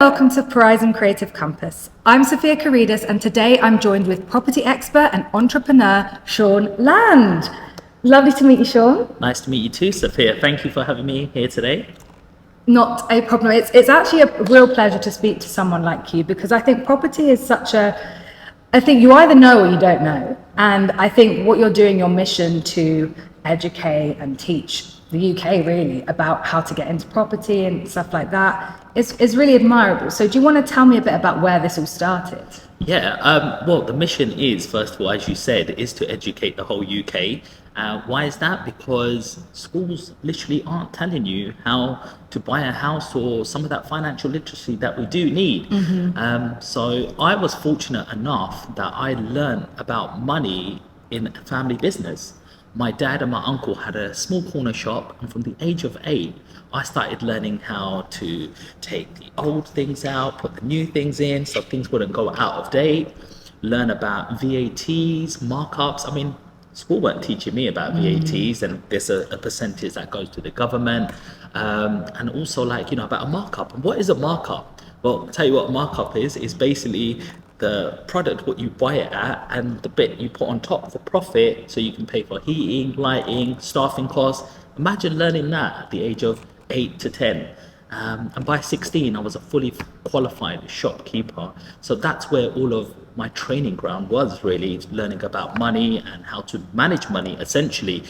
Welcome to Perazim Creative Compass. I'm Sophia Karydis, and today I'm joined with property expert and entrepreneur Sean Land. Lovely to meet you, Sean. Nice to meet you too, Sophia. Thank you for having me here today. Not a problem. It's actually a real pleasure to speak to someone like you, because I think property is I think you either know or you don't know. And I think what you're doing, your mission to educate and teach the UK really about how to get into property and stuff like that is really admirable. So do you want to tell me a bit about where this all started? Yeah, well, the mission is, first of all, as you said, is to educate the whole UK. Why is that? Because schools literally aren't telling you how to buy a house or some of that financial literacy that we do need. So I was fortunate enough that I learned about money in a family business. My dad and my uncle had a small corner shop, and from the age of 8, I started learning how to take the old things out, put the new things in so things wouldn't go out of date, learn about VATs, markups. I mean, school weren't teaching me about VATs, and there's a percentage that goes to the government, and also about a markup. And what is a markup? Well, I'll tell you what a markup is basically the product, what you buy it at, and the bit you put on top for profit so you can pay for heating, lighting, staffing costs. Imagine learning that at the age of 8 to 10. And by 16, I was a fully qualified shopkeeper. So that's where all of my training ground was, really learning about money and how to manage money, essentially.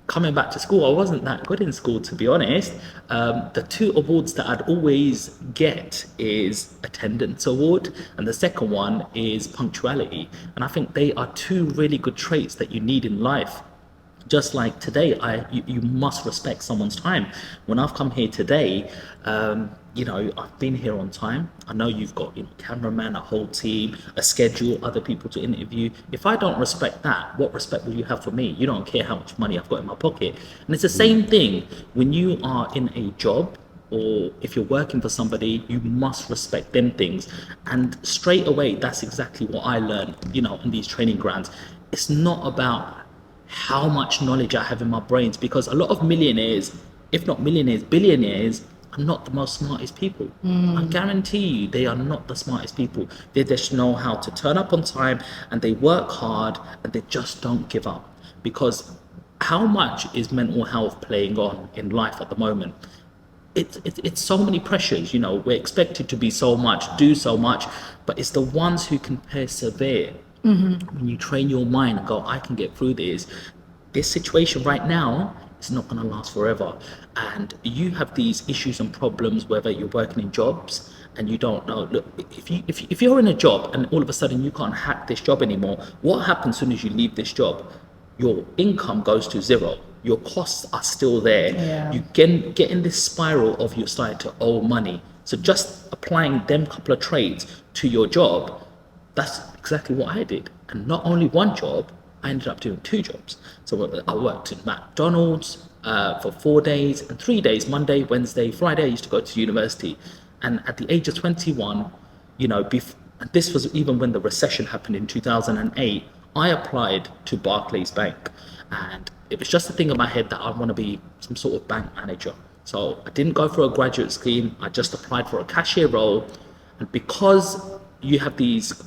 Coming back to school, I wasn't that good in school, to be honest. The 2 awards that I'd always get is attendance award, and the second one is punctuality. And I think they are 2 really good traits that you need in life. Just like today, you must respect someone's time. When I've come here today, I've been here on time. I know you've got cameraman, a whole team, a schedule, other people to interview. If I don't respect that, what respect will you have for me? You don't care how much money I've got in my pocket. And it's the same thing when you are in a job, or if you're working for somebody, you must respect them things. And straight away, that's exactly what I learned, in these training grounds. It's not about how much knowledge I have in my brains, because a lot of millionaires, if not millionaires, billionaires, are not the most smartest people. I guarantee you they are not the smartest people. They just know how to turn up on time, and they work hard, and they just don't give up. Because how much is mental health playing on in life at the moment? It's so many pressures. We're expected to be so much, do so much, but it's the ones who can persevere. When you train your mind and go, I can get through this situation right now is not going to last forever. And you have these issues and problems, whether you're working in jobs and you don't know. Look, if you're in a job and all of a sudden you can't hack this job anymore, what happens as soon as you leave this job? Your income goes to 0. Your costs are still there. Yeah. You get in this spiral of you starting to owe money. So just applying them couple of trades to your job, that's exactly what I did. And not only one job, I ended up doing 2 jobs. So I worked in McDonald's for 4 days, and 3 days, Monday, Wednesday, Friday, I used to go to university. And at the age of 21, this was even when the recession happened in 2008, I applied to Barclays Bank. And it was just a thing in my head that I want to be some sort of bank manager. So I didn't go for a graduate scheme. I just applied for a cashier role. And because you have these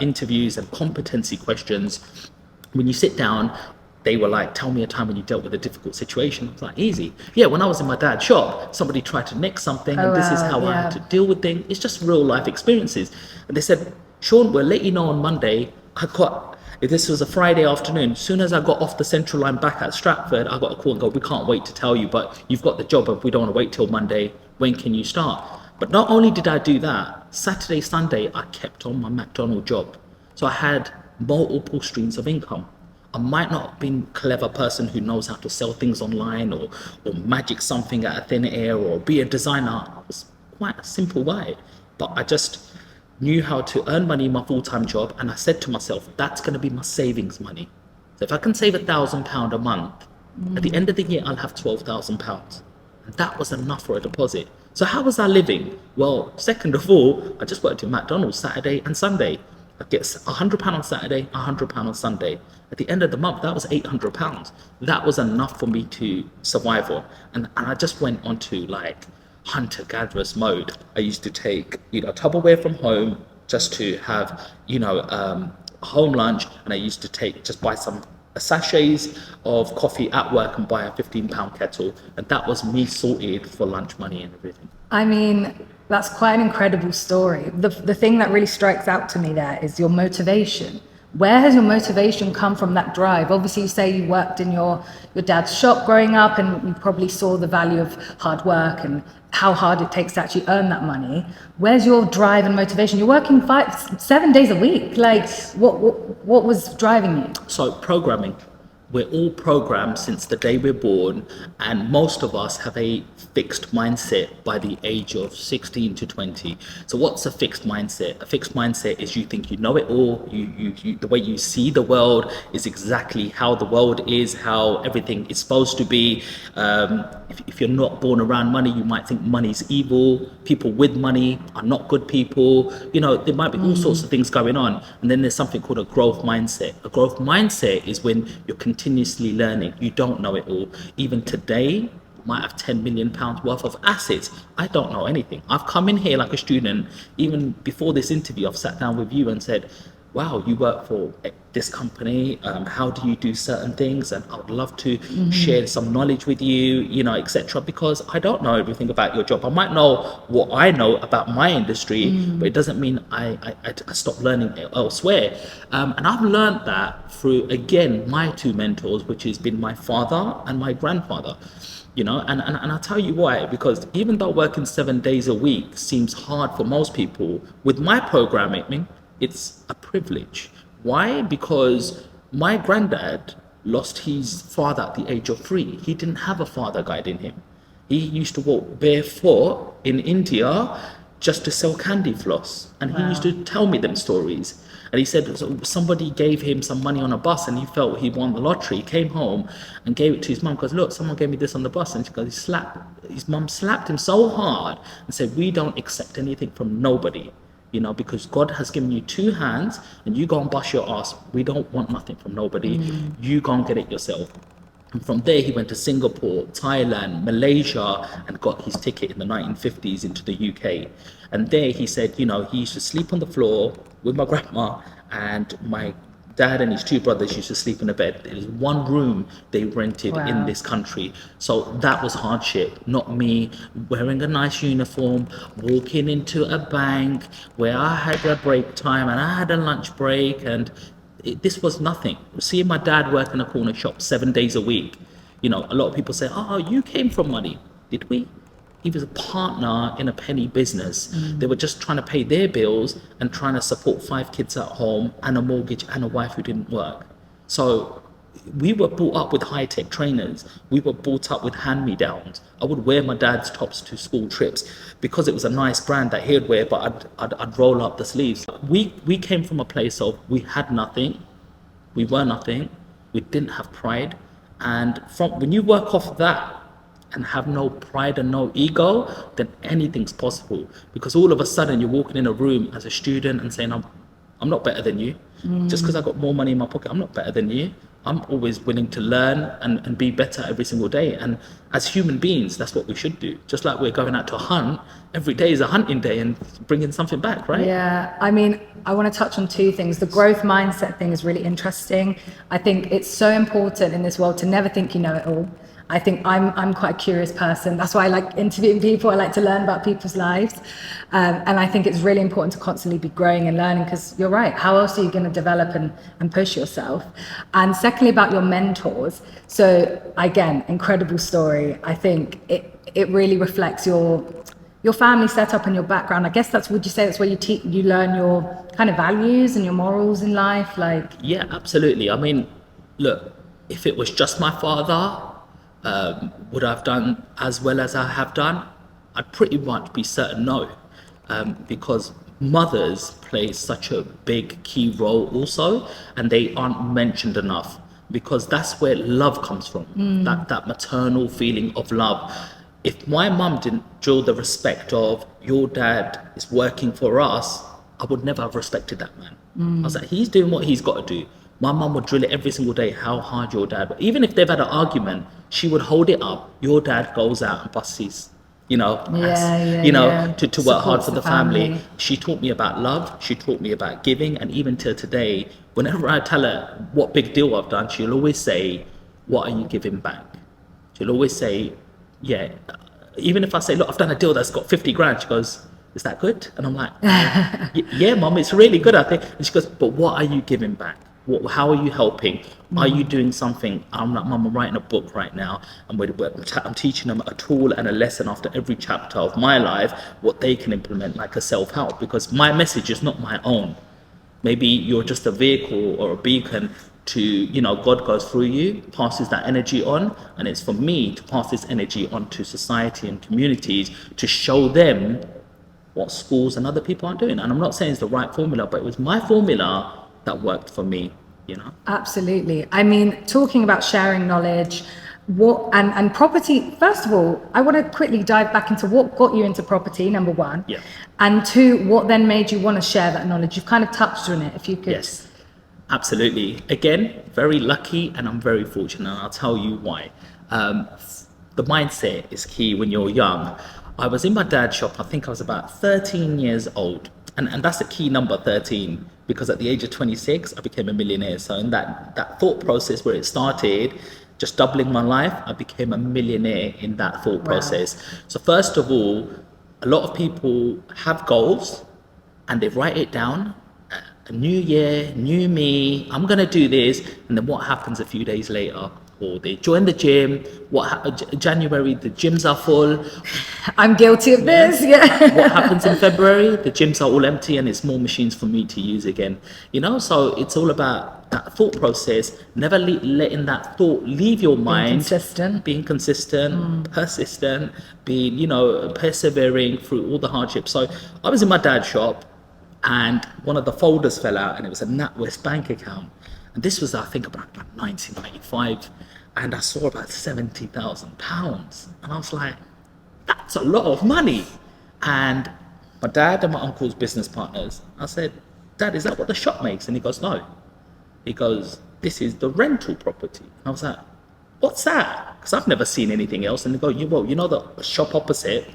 interviews and competency questions, when you sit down, they were like, tell me a time when you dealt with a difficult situation. I was like, easy. Yeah, when I was in my dad's shop, somebody tried to nick something, and this is how I had to deal with things. It's just real life experiences. And they said, Sean, we'll let you know on Monday. This was a Friday afternoon. As soon as I got off the Central Line back at Stratford, I got a call and go, we can't wait to tell you, but you've got the job, but we don't want to wait till Monday. When can you start? But not only did I do that, Saturday, Sunday, I kept on my McDonald's job. So I had multiple streams of income. I might not have been a clever person who knows how to sell things online or magic something out of thin air or be a designer. I was quite a simple guy, but I just knew how to earn money in my full-time job. And I said to myself, that's going to be my savings money. So if I can save £1,000 a month, at the end of the year, I'll have £12,000. And that was enough for a deposit. So how was I living? Well, second of all, I just worked in McDonald's Saturday and Sunday. I get £100 on Saturday, £100 on Sunday. At the end of the month, that was £800. That was enough for me to survive on. And I just went on to hunter-gatherers mode. I used to take, Tupperware from home just to have, home lunch, and I used to just buy some sachets of coffee at work and buy a £15 kettle, and that was me sorted for lunch money and everything. I mean, that's quite an incredible story. The thing that really strikes out to me there is your motivation. Where has your motivation come from, that drive? Obviously, you say you worked in your dad's shop growing up, and you probably saw the value of hard work and how hard it takes to actually earn that money. Where's your drive and motivation? You're working 7 days a week. Like, what was driving you? So programming. We're all programmed since the day we're born, and most of us have a fixed mindset by the age of 16 to 20. So what's a fixed mindset? A fixed mindset is you think you know it all. You the way you see the world is exactly how the world is, how everything is supposed to be. If you're not born around money, you might think money's evil. People with money are not good people. There might be all sorts of things going on. And then there's something called a growth mindset. A growth mindset is when you're continuously learning. You don't know it all. Even today, you might have £10 million worth of assets. I don't know anything. I've come in here like a student. Even before this interview, I've sat down with you and said, wow, you work for this company. How do you do certain things? And I would love to share some knowledge with you, etc. Because I don't know everything about your job. I might know what I know about my industry, but it doesn't mean I stop learning elsewhere. And I've learned that through, again, my two mentors, which has been my father and my grandfather. And I'll tell you why, because even though working 7 days a week seems hard for most people, with my programming, it's a privilege. Why? Because my granddad lost his father at the age of 3. He didn't have a father guiding him. He used to walk barefoot in India just to sell candy floss. And he used to tell me them stories. And he said somebody gave him some money on a bus and he felt he won the lottery. He came home and gave it to his mum because, look, someone gave me this on the bus. And his mum slapped him so hard and said, we don't accept anything from nobody. Because God has given you 2 hands and you go and bust your ass. We don't want nothing from nobody. You go and get it yourself. And from there, he went to Singapore, Thailand, Malaysia, and got his ticket in the 1950s into the UK. And there he said, he used to sleep on the floor with my grandma, and my dad and his 2 brothers used to sleep in a bed. It was one room they rented in this country. So that was hardship, not me wearing a nice uniform, walking into a bank where I had a break time and I had a lunch break, and this was nothing. Seeing my dad work in a corner shop 7 days a week, a lot of people say, oh, you came from money. Did we? He was a partner in a penny business. They were just trying to pay their bills and trying to support 5 kids at home and a mortgage and a wife who didn't work. So we were brought up with high-tech trainers. We were brought up with hand-me-downs. I would wear my dad's tops to school trips because it was a nice brand that he'd wear, but I'd roll up the sleeves. We came from a place of we had nothing. We were nothing. We didn't have pride. And when you work off that, and have no pride and no ego, then anything's possible. Because all of a sudden you're walking in a room as a student and saying, I'm not better than you. Just because I got more money in my pocket, I'm not better than you. I'm always willing to learn and be better every single day. And as human beings, that's what we should do. Just like we're going out to hunt, every day is a hunting day and bringing something back, right? Yeah, I mean, I want to touch on 2 things. The growth mindset thing is really interesting. I think it's so important in this world to never think you know it all. I think I'm quite a curious person. That's why I like interviewing people. I like to learn about people's lives. And I think it's really important to constantly be growing and learning, because you're right. How else are you going to develop and push yourself? And secondly, about your mentors. So again, incredible story. I think it really reflects your family setup and your background. I guess would you say that's where you learn your kind of values and your morals in life? Yeah, absolutely. I mean, look, if it was just my father, would I have done as well as I have done? I'd pretty much be certain no, because mothers play such a big key role also, and they aren't mentioned enough, because that's where love comes from, that maternal feeling of love. If my mum didn't drill the respect of your dad is working for us, I would never have respected that man. I was like, he's doing what he's got to do. My mum would drill it every single day, how hard your dad, even if they've had an argument, she would hold it up. Your dad goes out and busts to work hard Supports for the family. She taught me about love. She taught me about giving. And even till today, whenever I tell her what big deal I've done, she'll always say, what are you giving back? She'll always say, yeah. Even if I say, look, I've done a deal that's got 50 grand, she goes, is that good? And I'm like, yeah, Mom, it's really good, I think. And she goes, but what are you giving back? How are you helping? Are you doing something? I'm like, Mum, I'm writing a book right now, and I'm teaching them a tool and a lesson after every chapter of my life, what they can implement, like a self-help, because my message is not my own. Maybe you're just a vehicle or a beacon to, God goes through you, passes that energy on, and it's for me to pass this energy on to society and communities to show them what schools and other people are doing. And I'm not saying it's the right formula, but it was my formula that worked for me, Absolutely. I mean, talking about sharing knowledge, and property, first of all, I want to quickly dive back into what got you into property, number one. Yeah. And two, what then made you want to share that knowledge? You've kind of touched on it, if you could. Yes, absolutely. Again, very lucky, and I'm very fortunate, and I'll tell you why. The mindset is key when you're young. I was in my dad's shop, I think I was about 13 years old. And that's a key number, 13, because at the age of 26, I became a millionaire. So in that thought process where it started, just doubling my life, I became a millionaire in that thought process. So first of all, a lot of people have goals and they write it down. A new year, new me, I'm going to do this. And then what happens a few days later? Or they join the gym. January, the gyms are full. I'm guilty of this. Yeah. What happens in February? The gyms are all empty, and it's more machines for me to use again. So it's all about that thought process. Never letting that thought leave your mind. Being consistent, persistent, being persevering through all the hardships. So I was in my dad's shop, and one of the folders fell out, and it was a NatWest bank account. And this was, I think, about 1995, and I saw about £70,000, and I was like, that's a lot of money. And my dad and my uncle's business partners, I said, Dad, is that what the shop makes? And he goes, no. He goes, this is the rental property. And I was like, what's that? Because I've never seen anything else. And they go, the shop opposite,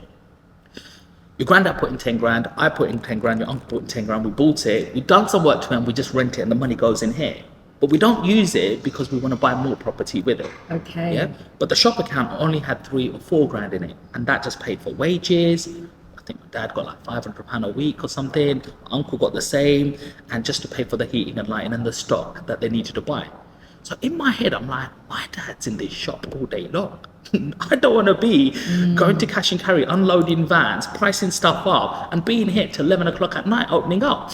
your granddad put in 10 grand, I put in 10 grand, your uncle put in 10 grand, we bought it, we've done some work to it, and we just rent it, and the money goes in here. But we don't use it because we want to buy more property with it. Okay. Yeah. But the shop account only had 3 or 4 grand in it, and that just paid for wages. I think my dad got like £500 a week or something. My uncle got the same, and just to pay for the heating and lighting and the stock that they needed to buy. So in my head, I'm like, my dad's in this shop all day long. I don't want to be going to cash and carry, unloading vans, pricing stuff up, and being here till 11 o'clock at night opening up.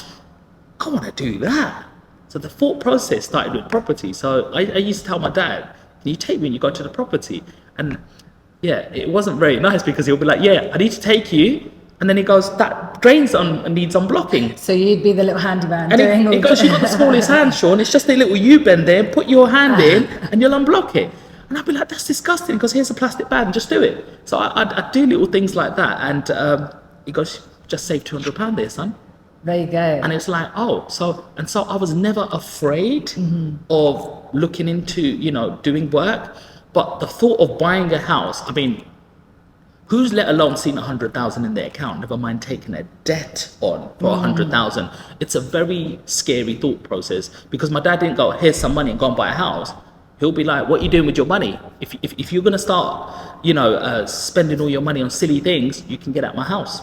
I want to do that. So the thought process started with property. So I used to tell my dad, can you take me when you go to the property? And yeah, it wasn't very nice because he'll be like, yeah, I need to take you. And then he goes, that drain's needs unblocking. So you'd be the little handyman. And he goes, you've got the smallest hand, Sean. It's just a little U-bend there, and put your hand in and you'll unblock it. And I'd be like, that's disgusting, because here's a plastic bag and just do it. So I'd do little things like that. And he goes, just save £200 there, son. There you go. And it's like, so I was never afraid of looking into, doing work. But the thought of buying a house, I mean, who's let alone seen 100,000 in their account, never mind taking a debt on for 100,000? It's a very scary thought process, because my dad didn't go, here's some money and go and buy a house. He'll be like, what are you doing with your money? If you're going to start, spending all your money on silly things, you can get out my house.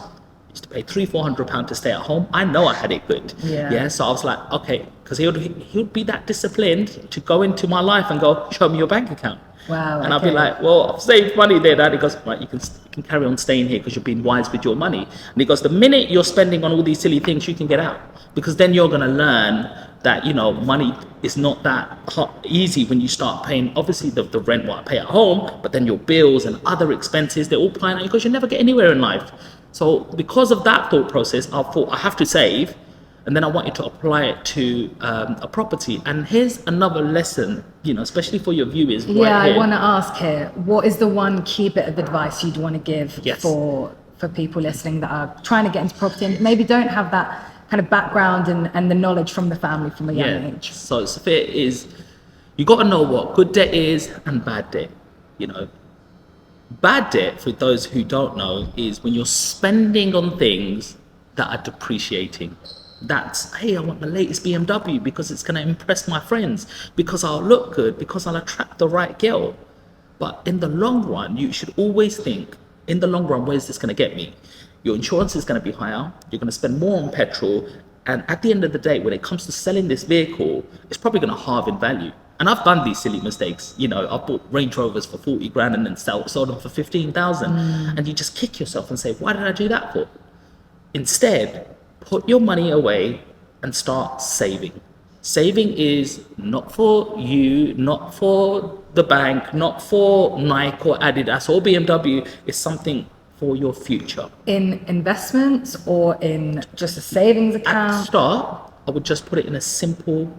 To pay £300-400 to stay at home. I know I had it good. Yeah. So I was like, okay, because he'll be that disciplined to go into my life and go, show me your bank account. Wow. And I'll be like, well, I've saved money there, Dad. He goes, right, you can carry on staying here because you're being wise with your money. And he goes, the minute you're spending on all these silly things, you can get out, because then you're going to learn that money is not that easy when you start paying, obviously the rent what I pay at home, but then your bills and other expenses, they're all piling up because you never get anywhere in life. So because of that thought process, I thought I have to save, and then I wanted to apply it to a property. And here's another lesson, especially for your viewers. I want to ask here, what is the one key bit of advice you'd want to give for people listening that are trying to get into property and maybe don't have that kind of background and the knowledge from the family from a young age? So Sophia, you got to know what good debt is and bad debt. Bad debt, for those who don't know, is when you're spending on things that are depreciating. That's, hey, I want the latest BMW because it's going to impress my friends, because I'll look good, because I'll attract the right girl. But in the long run, you should always think, in the long run, where's this going to get me? Your insurance is going to be higher, you're going to spend more on petrol, and at the end of the day, when it comes to selling this vehicle, it's probably going to halve in value. And I've done these silly mistakes. You know, I've bought Range Rovers for 40 grand and then sold them for 15,000. And you just kick yourself and say, why did I do that for? Instead, put your money away and start saving. Saving is not for you, not for the bank, not for Nike or Adidas or BMW. It's something for your future. In investments or in just a savings At account? the start, I would just put it in a simple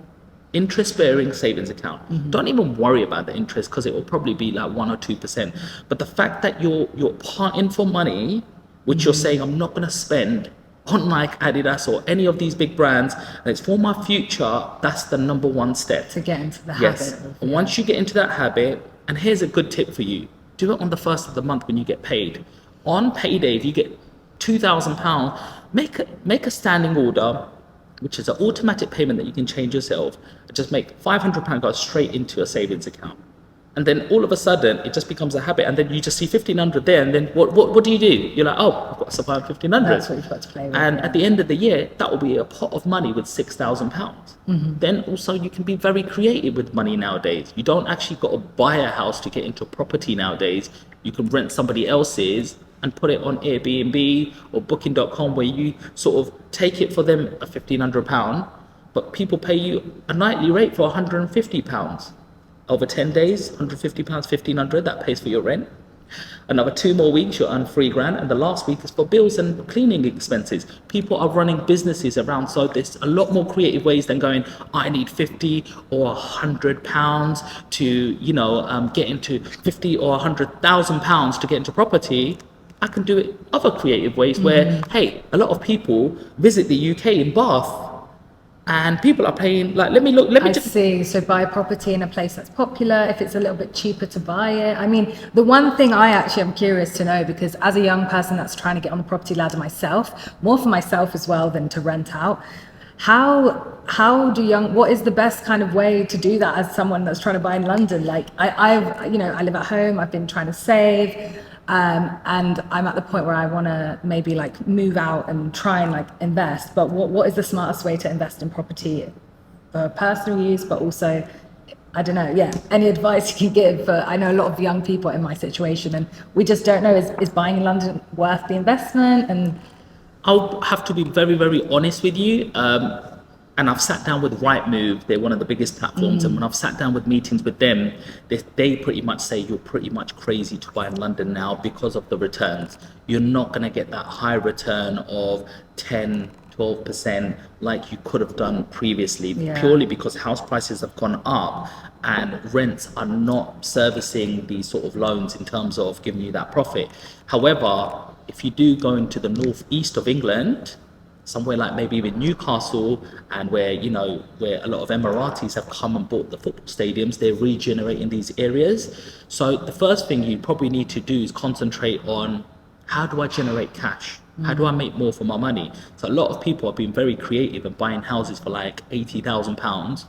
interest-bearing savings account. Don't even worry about the interest, because it will probably be like 1 or 2%. But the fact that you're parting for money, which you're saying, I'm not going to spend on Nike, Adidas, or any of these big brands, and it's for my future, that's the number one step. To get into the Yes. habit. And once you get into that habit, and here's a good tip for you, do it on the first of the month when you get paid. On payday, if you get £2,000, make a standing order, which is an automatic payment that you can change yourself. Just make £500 go straight into a savings account. And then all of a sudden, it just becomes a habit. And then you just see 1,500 there. And then what do? You're like, oh, I've got to survive 1,500. That's what you've got to play with. And at the end of the year, that will be a pot of money with £6,000. Then also you can be very creative with money nowadays. You don't actually got to buy a house to get into property nowadays. You can rent somebody else's and put it on Airbnb or Booking.com, where you sort of take it for them a £1,500, but people pay you a nightly rate for £150. Over 10 days, £150, £1,500, that pays for your rent. Another 2 more weeks, you'll earn £3,000, and the last week is for bills and cleaning expenses. People are running businesses around, so there's a lot more creative ways than going, I need 50 or £100 to, get into 50 or £100,000 to get into property. I can do it other creative ways where, hey, a lot of people visit the UK in Bath, and people are paying, like, I see. So buy a property in a place that's popular, if it's a little bit cheaper to buy it. I mean, the one thing I actually am curious to know, because as a young person that's trying to get on the property ladder myself, more for myself as well than to rent out, what is the best kind of way to do that as someone that's trying to buy in London? Like I live at home, I've been trying to save, and I'm at the point where I want to maybe like move out and try and like invest. But what is the smartest way to invest in property for personal use, but also, I don't know, any advice you can give for, I know a lot of young people in my situation and we just don't know, is buying in London worth the investment? And I'll have to be very, very honest with you. And I've sat down with Rightmove, they're one of the biggest platforms, and when I've sat down with meetings with them, they pretty much say you're pretty much crazy to buy in London now because of the returns. You're not going to get that high return of 10, 12% like you could have done previously, purely because house prices have gone up and rents are not servicing these sort of loans in terms of giving you that profit. However, if you do go into the northeast of England, somewhere like maybe with Newcastle, and where a lot of Emiratis have come and bought the football stadiums, they're regenerating these areas. So the first thing you probably need to do is concentrate on, how do I generate cash? How do I make more for my money? So a lot of people have been very creative and buying houses for like £80,000,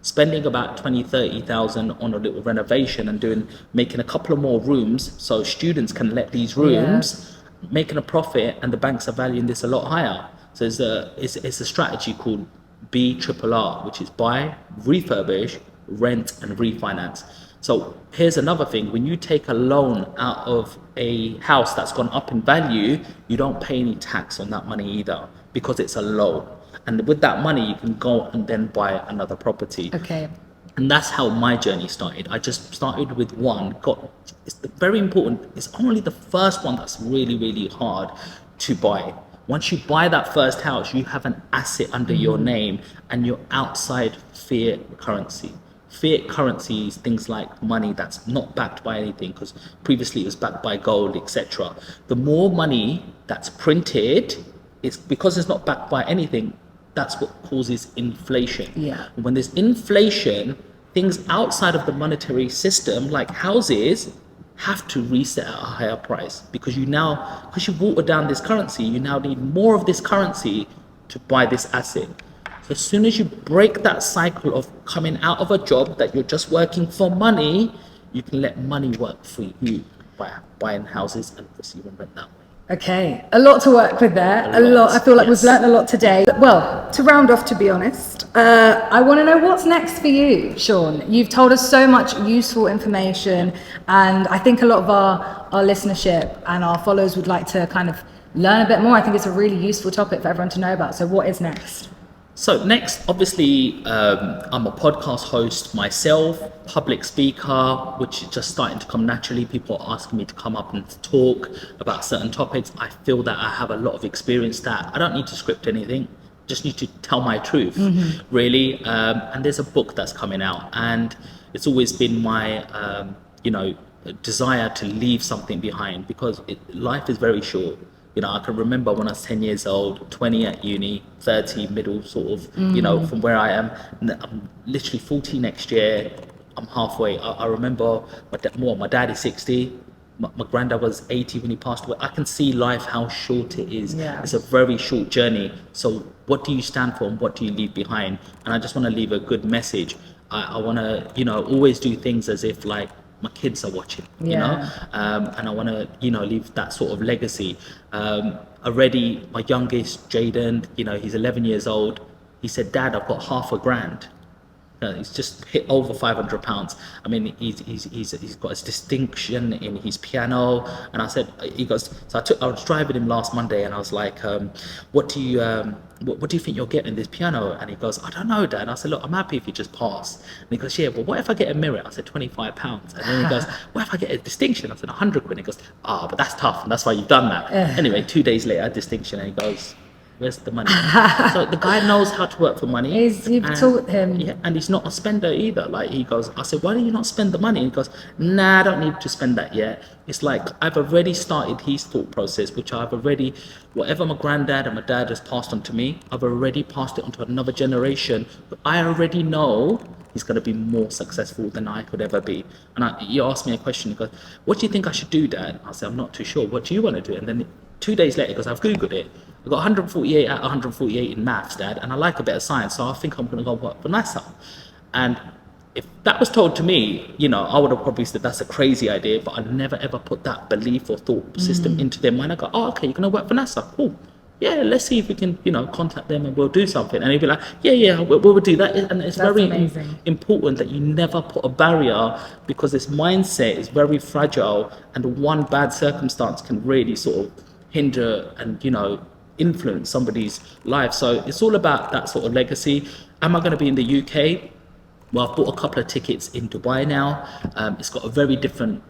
spending about 20, 30,000 on a little renovation and making a couple of more rooms so students can let these rooms, making a profit, and the banks are valuing this a lot higher. So it's a strategy called BRRR, which is buy, refurbish, rent, and refinance. So here's another thing: when you take a loan out of a house that's gone up in value, you don't pay any tax on that money either, because it's a loan. And with that money, you can go and then buy another property. okay. And that's how my journey started. I just started with one. It's very important. It's only the first one that's really, really hard to buy. Once you buy that first house, you have an asset under your name and you're outside fiat currency. Fiat currency is things like money that's not backed by anything, because previously it was backed by gold, etc. The more money that's printed, it's because it's not backed by anything, that's what causes inflation. And when there's inflation, things outside of the monetary system, like houses, have to reset at a higher price, because you've watered down this currency, you now need more of this currency to buy this asset. So as soon as you break that cycle of coming out of a job that you're just working for money, you can let money work for you by buying houses and receiving rent that way. Okay, a lot to work with there. A lot. I feel like we've learned a lot today. Well, to round off, to be honest, I want to know what's next for you, Sean. You've told us so much useful information, and I think a lot of our listenership and our followers would like to kind of learn a bit more. I think it's a really useful topic for everyone to know about. So what is next? So next, obviously, I'm a podcast host myself, public speaker, which is just starting to come naturally. People are asking me to come up and talk about certain topics. I feel that I have a lot of experience that I don't need to script anything, just need to tell my truth, really. And there's a book that's coming out, and it's always been my, desire to leave something behind, because life is very short. I can remember when I was 10 years old, 20 at uni, 30 middle sort of, from where I am. I'm literally 40 next year. I'm halfway. I remember my dad is 60. My granddad was 80 when he passed away. I can see life, how short it is. Yeah. It's a very short journey. So what do you stand for and what do you leave behind? And I just want to leave a good message. I want to, always do things as if like, my kids are watching, and I want to, leave that sort of legacy. Already, my youngest, Jaden, he's 11 years old. He said, "Dad, I've got $500,000." He's just hit over £500. I mean, he's got his distinction in his piano. And I said, he goes, so I was driving him last Monday, and I was like, what do you think you'll get in this piano? And he goes, I don't know, Dad. And I said, look, I'm happy if you just pass. And he goes, yeah, well, what if I get a mirror? I said, £25. And then he goes, what if I get a distinction? I said, 100 quid. He goes, but that's tough, and that's why you've done that. Anyway, 2 days later, distinction, and he goes, where's the money? So the guy knows how to work for money. You've taught him. Yeah, and he's not a spender either. Like, he goes, I said, why do you not spend the money? And he goes, nah, I don't need to spend that yet. It's like, I've already started his thought process, which whatever my granddad and my dad has passed on to me, I've already passed it on to another generation. But I already know he's going to be more successful than I could ever be. And he asked me a question. He goes, what do you think I should do, Dad? I said, I'm not too sure. What do you want to do? And then 2 days later, he goes, I've Googled it. I got 148 out of 148 in maths, Dad, and I like a bit of science, so I think I'm going to go work for NASA. And if that was told to me, I would have probably said that's a crazy idea, but I never ever put that belief or thought system into their mind. I go, oh, okay, you're going to work for NASA, cool. Yeah, let's see if we can, contact them and we'll do something. And he'd be like, yeah, we'll do that. And it's That's very amazing. important that you never put a barrier, because this mindset is very fragile, and one bad circumstance can really sort of hinder and, influence somebody's life. So it's all about that sort of legacy. Am I going to be in the UK? Well, I've bought a couple of tickets in Dubai now. It's got a very different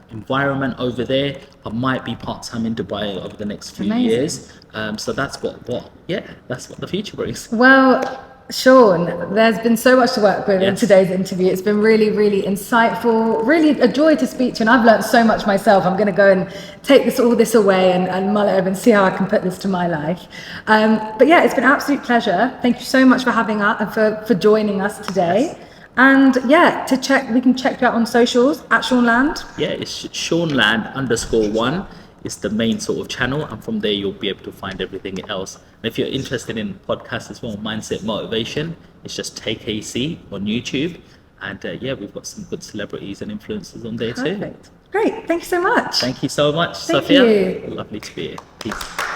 environment over there. I might be part-time in Dubai over the next few years. So that's what the future brings. Well, Sean, there's been so much to work with in today's interview. It's been really, really insightful, really a joy to speak to you, and I've learned so much myself. I'm going to go and take all this away and mull it over and see how I can put this to my life. But yeah, it's been an absolute pleasure. Thank you so much for having us and for joining us today. And yeah, we can check you out on socials at Sean Land. Yeah, it's SeanLand_1. It's the main sort of channel, and from there you'll be able to find everything else. And if you're interested in podcasts as well, Mindset Motivation, it's just Take AC on YouTube. And we've got some good celebrities and influencers on there too. Perfect. Great. Thank you so much. Thank you so much, Thank Sophia. you. Lovely to be here. Peace.